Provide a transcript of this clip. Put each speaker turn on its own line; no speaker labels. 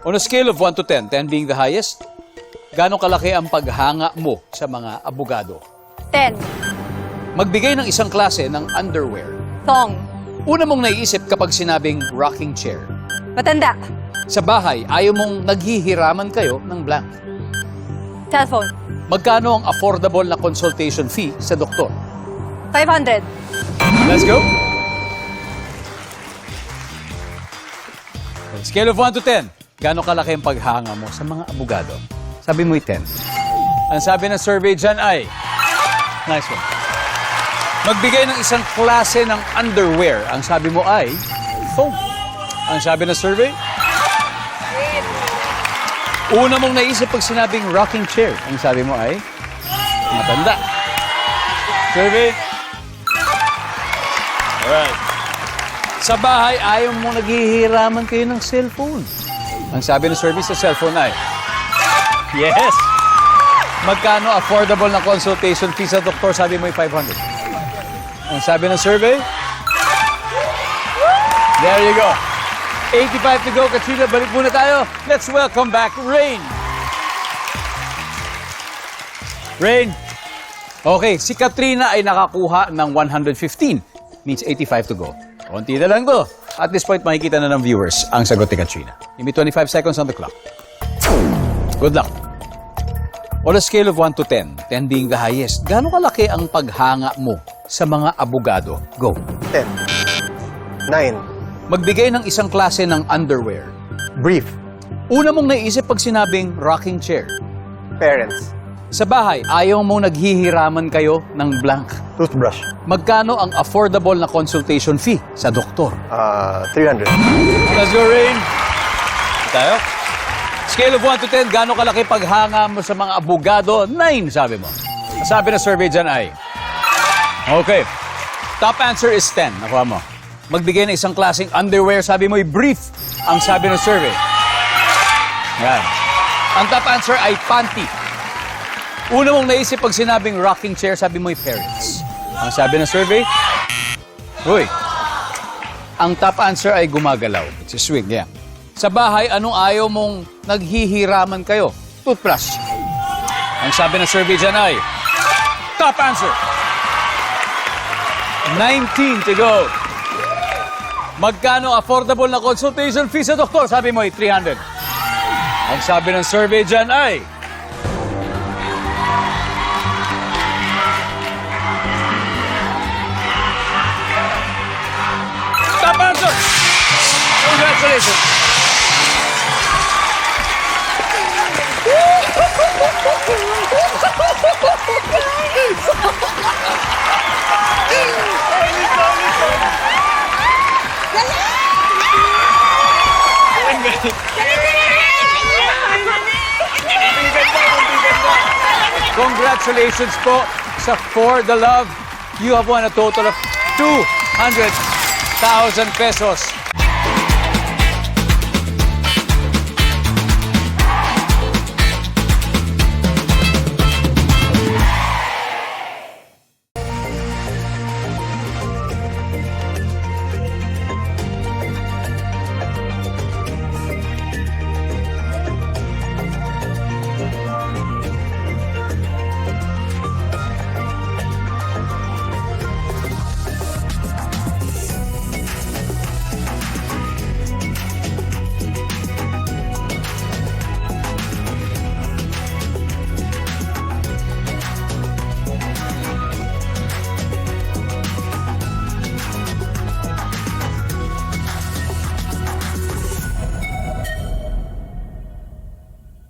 On a scale of 1 to 10, 10 being the highest, gaano kalaki ang paghanga mo sa mga abogado?
10.
Magbigay ng isang klase ng underwear.
Thong.
Una mong naiisip kapag sinabing rocking chair.
Matanda.
Sa bahay, ayaw mong naghihiraman kayo ng blank.
Cellphone.
Magkano ang affordable na consultation fee sa doktor?
500.
Let's go! On a scale of 1 to 10, gaano kalaki ang paghanga mo sa mga abogado? Sabi mo'y 10. Ang sabi ng survey dyan ay... Nice one. Magbigay ng isang klase ng underwear. Ang sabi mo ay... Foam. Ang sabi ng survey? Una mong naisip pag sinabing rocking chair. Ang sabi mo ay... Matanda. Survey? Alright. Sa bahay, ayaw mo naghihiraman kayo ng cellphone. Ang sabi ng survey sa cellphone ay... Yes! Magkano affordable na consultation fee sa doktor? Sabi mo ay 500. Ang sabi ng survey? There you go. 85 to go. Katrina, balik muna tayo. Let's welcome back Rain. Rain. Okay, si Katrina ay nakakuha ng 115. Means 85 to go. Konti na lang to. At this point, makikita na ng viewers ang sagot ni Katrina. Give me 25 seconds on the clock. Good luck. On a scale of 1 to 10, 10 being the highest, gaano kalaki ang paghanga mo sa mga abogado? Go.
10. 9.
Magbigay ng isang klase ng underwear.
Brief.
Una mong naisip pag sinabing rocking chair.
Parents.
Sa bahay, ayaw mong naghihiraman kayo ng blank.
Toothbrush.
Magkano ang affordable na consultation fee sa doktor?
300.
Let's go, Rain. Tayo. Scale of 1 to 10, gaano kalaki paghanga mo sa mga abogado? 9, sabi mo. Sabi na survey dyan ay... Okay. Top answer is 10. Nakuha mo. Magbigay ng isang klaseng underwear, sabi mo ay brief. Ang sabi ng survey. Yan. Ang top answer ay panty. Una mong naisip pag sinabing rocking chair, sabi mo ay parents. Ang sabi ng survey? Uy. Ang top answer ay gumagalaw. It's a swing, yeah. Sa bahay, anong ayaw mong naghihiraman kayo? Toothbrush. Ang sabi ng survey dyan ay, top answer. 19 to go. Magkano affordable na consultation fee sa doktor? Sabi mo ay 300. Ang sabi ng survey dyan ay, top answer. Congratulations. Congratulations po sa For the Love. You have won a total of 200,000 pesos.